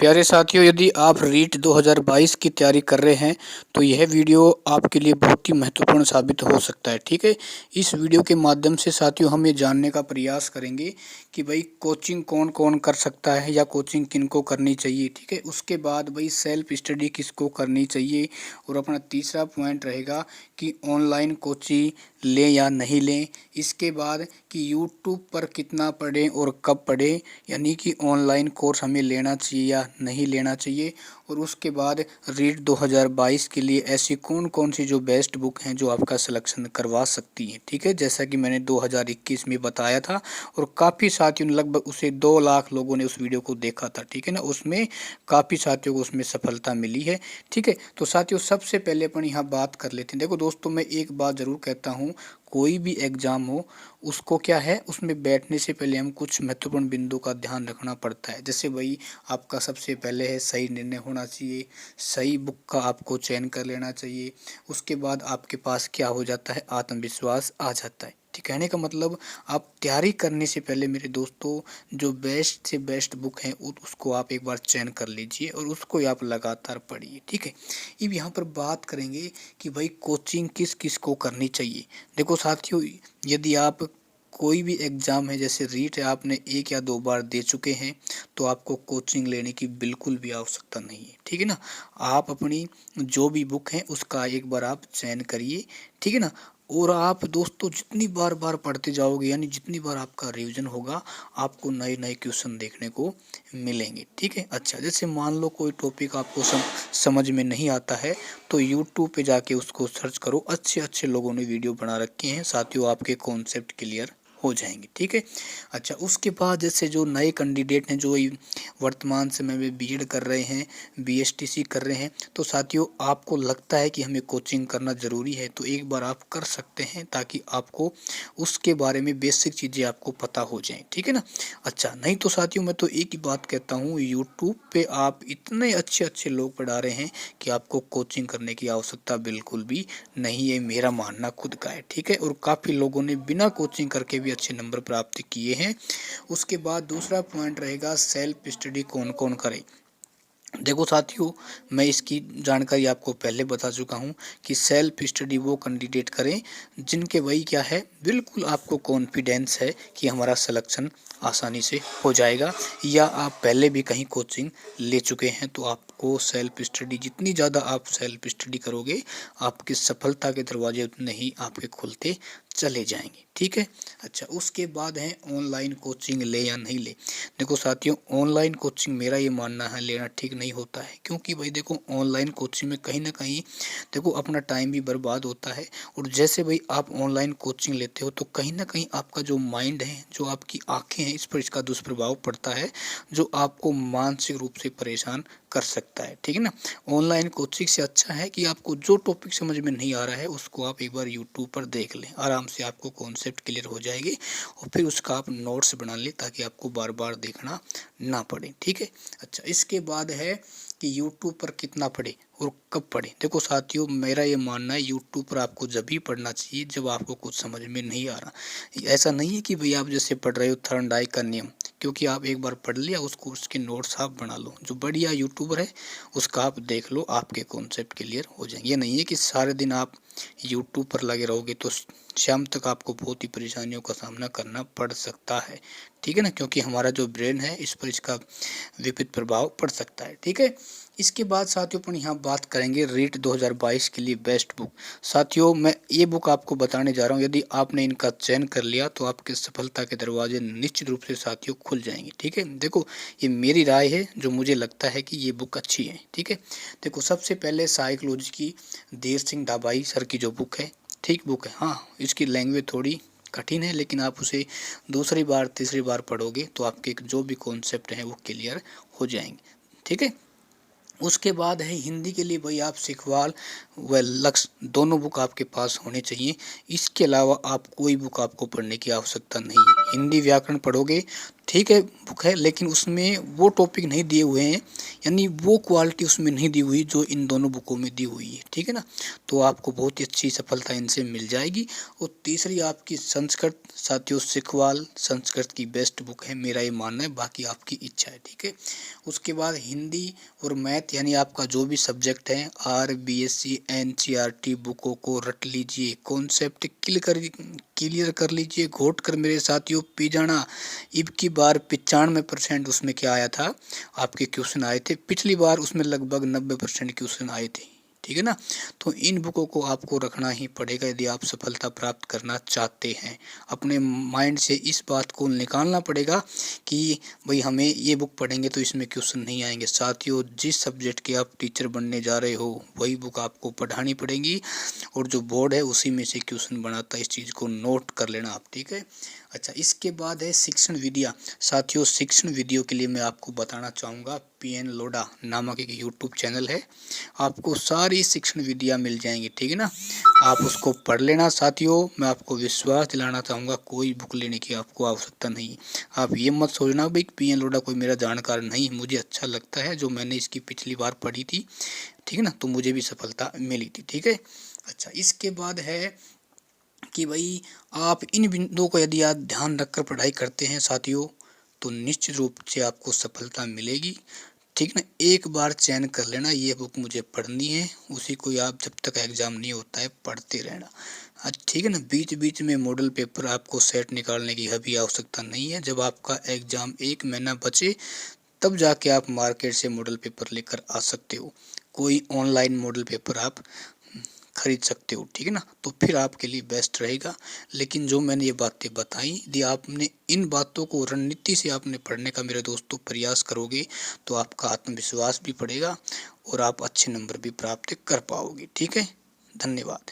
प्यारे साथियों, यदि आप रीट 2022 की तैयारी कर रहे हैं तो यह वीडियो आपके लिए बहुत ही महत्वपूर्ण साबित हो सकता है। ठीक है, इस वीडियो के माध्यम से साथियों हम ये जानने का प्रयास करेंगे कि भाई कोचिंग कौन कौन कर सकता है या कोचिंग किनको करनी चाहिए। ठीक है, उसके बाद भाई सेल्फ स्टडी किसको करनी चाहिए, और अपना तीसरा पॉइंट रहेगा कि ऑनलाइन कोचिंग लें या नहीं लें। इसके बाद कि यूट्यूब पर कितना पढ़ें और कब पढ़ें, यानी कि ऑनलाइन कोर्स हमें लेना चाहिए या नहीं लेना चाहिए। और उसके बाद रीट 2022 के लिए ऐसी कौन कौन सी जो बेस्ट बुक हैं जो आपका सिलेक्शन करवा सकती हैं। ठीक है, जैसा कि मैंने 2021 में बताया था और काफ़ी साथियों ने लगभग उसे 2 लाख लोगों ने उस वीडियो को देखा था। ठीक है ना, उसमें काफ़ी साथियों को उसमें सफलता मिली है। ठीक है, तो साथियों सबसे पहले अपन यहाँ बात कर लेते हैं। देखो दोस्तों, मैं एक बात ज़रूर कहता हूँ, कोई भी एग्ज़ाम हो उसको क्या है, उसमें बैठने से पहले हम कुछ महत्वपूर्ण बिंदु का ध्यान रखना पड़ता है। जैसे भाई आपका सबसे पहले है सही निर्णय होना चाहिए, सही बुक का आपको चयन कर लेना चाहिए। उसके बाद आपके पास क्या हो जाता है, आत्मविश्वास आ जाता है। ठीक, कहने का मतलब आप तैयारी करने से पहले मेरे दोस्तों जो बेस्ट से बेस्ट बुक हैं उसको आप एक बार चयन कर लीजिए और उसको आप लगातार पढ़िए। ठीक है, अब यहाँ पर बात करेंगे कि भाई कोचिंग किस किस को करनी चाहिए। देखो साथियों, यदि आप कोई भी एग्ज़ाम है, जैसे रीट है, आपने 1 या 2 बार दे चुके हैं तो आपको कोचिंग लेने की बिल्कुल भी आवश्यकता नहीं है। ठीक है ना, आप अपनी जो भी बुक है उसका एक बार आप चयन करिए। ठीक है ना, और आप दोस्तों जितनी बार बार पढ़ते जाओगे, यानी जितनी बार आपका रिवीजन होगा, आपको नए नए क्वेश्चन देखने को मिलेंगे। ठीक है, अच्छा जैसे मान लो कोई टॉपिक आपको समझ में नहीं आता है तो यूट्यूब पे जाके उसको सर्च करो, अच्छे अच्छे लोगों ने वीडियो बना रखे हैं साथियों, आपके कॉन्सेप्ट क्लियर हो जाएंगे। ठीक है, अच्छा उसके बाद जैसे जो नए कैंडिडेट हैं जो वर्तमान समय में बीएड कर रहे हैं, बीएसटीसी कर रहे हैं, तो साथियों आपको लगता है कि हमें कोचिंग करना ज़रूरी है तो एक बार आप कर सकते हैं, ताकि आपको उसके बारे में बेसिक चीज़ें आपको पता हो जाएं। ठीक है ना, अच्छा नहीं तो साथियों मैं तो एक ही बात कहता हूँ, यूट्यूब पे आप इतने अच्छे अच्छे लोग पढ़ा रहे हैं कि आपको कोचिंग करने की आवश्यकता बिल्कुल भी नहीं है, मेरा मानना खुद का है। ठीक है, और काफ़ी लोगों ने बिना कोचिंग करके भी अच्छे नंबर प्राप्त किए हैं। उसके बाद दूसरा पॉइंट रहेगा सेल्फ स्टडी कौन कौन करे। देखो साथियों, मैं इसकी जानकारी आपको पहले बता चुका हूँ कि सेल्फ स्टडी वो कैंडिडेट करें जिनके वही क्या है, बिल्कुल आपको कॉन्फिडेंस है कि हमारा सिलेक्शन आसानी से हो जाएगा, या आप पहले भी कहीं कोचिंग ले चुके हैं तो आपको सेल्फ स्टडी, जितनी ज़्यादा आप सेल्फ स्टडी करोगे आपकी सफलता के दरवाजे उतने ही आपके खुलते चले जाएंगे। ठीक है, अच्छा उसके बाद है ऑनलाइन कोचिंग ले या नहीं ले। देखो साथियों, ऑनलाइन कोचिंग मेरा ये मानना है लेना ठीक नहीं होता है, क्योंकि भाई देखो ऑनलाइन कोचिंग में कहीं ना कहीं देखो अपना टाइम भी बर्बाद होता है, और जैसे भाई आप ऑनलाइन कोचिंग लेते हो तो कहीं ना कहीं आपका जो माइंड है, जो आपकी आंखें हैं, इस पर इसका दुष्प्रभाव पड़ता है जो आपको मानसिक रूप से परेशान कर सकता है। ठीक है ना, ऑनलाइन कोचिंग से अच्छा है कि आपको जो टॉपिक समझ में नहीं आ रहा है उसको आप एक बार यूट्यूब पर देख लें, आराम से आपको कॉन्सेप्ट क्लियर हो जाएगी और फिर उसका आप नोट्स बना लें ताकि आपको बार बार देखना ना पड़े। ठीक है, अच्छा इसके बाद है कि यूट्यूब पर कितना पढ़े और कब पढ़े। देखो साथियों, मेरा ये मानना है यूट्यूब पर आपको जब भी पढ़ना चाहिए जब आपको कुछ समझ में नहीं आ रहा। ऐसा नहीं है कि भाई आप जैसे पढ़ रहे हो थर्ड आई का नियम, क्योंकि आप एक बार पढ़ लिया उसको, उसके नोट्स आप बना लो, जो बढ़िया यूट्यूबर है उसका आप देख लो, आपके कॉन्सेप्ट क्लियर हो जाएंगे। ये नहीं है कि सारे दिन आप यूट्यूब पर लगे रहोगे तो शाम तक आपको बहुत ही परेशानियों का सामना करना पड़ सकता है। ठीक है ना, क्योंकि हमारा जो ब्रेन है इस पर इसका विपरीत प्रभाव पड़ सकता है। ठीक है, इसके बाद साथियों अपन यहाँ बात करेंगे रीट 2022 के लिए बेस्ट बुक। साथियों मैं ये बुक आपको बताने जा रहा हूँ, यदि आपने इनका चयन कर लिया तो आपके सफलता के दरवाजे निश्चित रूप से साथियों खुल जाएंगे। ठीक है, देखो ये मेरी राय है, जो मुझे लगता है कि ये बुक अच्छी है। ठीक है, देखो सबसे पहले साइकोलॉजी की धीर सिंह ढाबाई सर की जो बुक है, ठीक बुक है। हाँ, इसकी लैंग्वेज थोड़ी कठिन है, लेकिन आप उसे दूसरी बार तीसरी बार पढ़ोगे तो आपके जो भी कॉन्सेप्ट हैं वो क्लियर हो जाएंगे। ठीक है, उसके बाद है हिंदी के लिए भाई आप सिखवाल व लक्ष्य दोनों बुक आपके पास होने चाहिए। इसके अलावा आप कोई बुक आपको पढ़ने की आवश्यकता नहीं है। हिंदी व्याकरण पढ़ोगे, ठीक है बुक है, लेकिन उसमें वो टॉपिक नहीं दिए हुए हैं, यानी वो क्वालिटी उसमें नहीं दी हुई जो इन दोनों बुकों में दी हुई है, ठीक है ना। तो आपको बहुत ही अच्छी सफलता इनसे मिल जाएगी। और तीसरी आपकी संस्कृत, साथियों सिखवाल संस्कृत की बेस्ट बुक है, मेरा ये मानना है, बाकी आपकी इच्छा है, ठीक है। उसके बाद हिंदी और मैथ, यानी आपका जो भी सब्जेक्ट है, RBSc NCERT बुकों को रट लीजिए, कॉन्सेप्ट क्लियर कर लीजिए, घोट कर मेरे साथियों पी जाना। इब की बार 95% उसमें क्या आया था, आपके क्वेश्चन आए थे, पिछली बार उसमें लगभग 90% क्वेश्चन आए थे, ठीक है ना। तो इन बुकों को आपको रखना ही पड़ेगा यदि आप सफलता प्राप्त करना चाहते हैं। अपने माइंड से इस बात को निकालना पड़ेगा कि भाई हमें ये बुक पढ़ेंगे तो इसमें क्वेश्चन नहीं आएंगे। साथियों, जिस सब्जेक्ट के आप टीचर बनने जा रहे हो वही बुक आपको पढ़ानी पड़ेगी, और जो बोर्ड है उसी में से क्वेश्चन बनाता है, इस चीज़ को नोट कर लेना आप, ठीक है। अच्छा, इसके बाद है शिक्षण विद्या। साथियों, शिक्षण वीडियो के लिए मैं आपको बताना चाहूँगा, PN लोढ़ा नामक एक यूट्यूब चैनल है, आपको सारी शिक्षण विद्या मिल जाएंगी, ठीक है ना। आप उसको पढ़ लेना। साथियों, मैं आपको विश्वास दिलाना चाहूँगा, कोई बुक लेने की आपको आवश्यकता नहीं। आप ये मत सोचना भाई PN लोढ़ा कोई मेरा जानकार नहीं, मुझे अच्छा लगता है, जो मैंने इसकी पिछली बार पढ़ी थी, ठीक है ना, तो मुझे भी सफलता मिली थी, ठीक है। अच्छा, इसके बाद है कि भाई आप इन बिंदुओं को यदि आप ध्यान रखकर पढ़ाई करते हैं साथियों, तो निश्चित रूप से आपको सफलता मिलेगी, ठीक ना। एक बार चयन कर लेना, ये बुक मुझे पढ़नी है, उसी को आप जब तक एग्ज़ाम नहीं होता है पढ़ते रहना, ठीक है ना। बीच बीच में मॉडल पेपर आपको सेट निकालने की अभी आवश्यकता नहीं है। जब आपका एग्ज़ाम 1 महीना बचे तब जाके आप मार्केट से मॉडल पेपर लेकर आ सकते हो, कोई ऑनलाइन मॉडल पेपर आप खरीद सकते हो, ठीक है ना, तो फिर आपके लिए बेस्ट रहेगा। लेकिन जो मैंने ये बातें बताई, यदि आपने इन बातों को रणनीति से आपने पढ़ने का मेरे दोस्तों प्रयास करोगे तो आपका आत्मविश्वास भी बढ़ेगा और आप अच्छे नंबर भी प्राप्त कर पाओगे, ठीक है। धन्यवाद।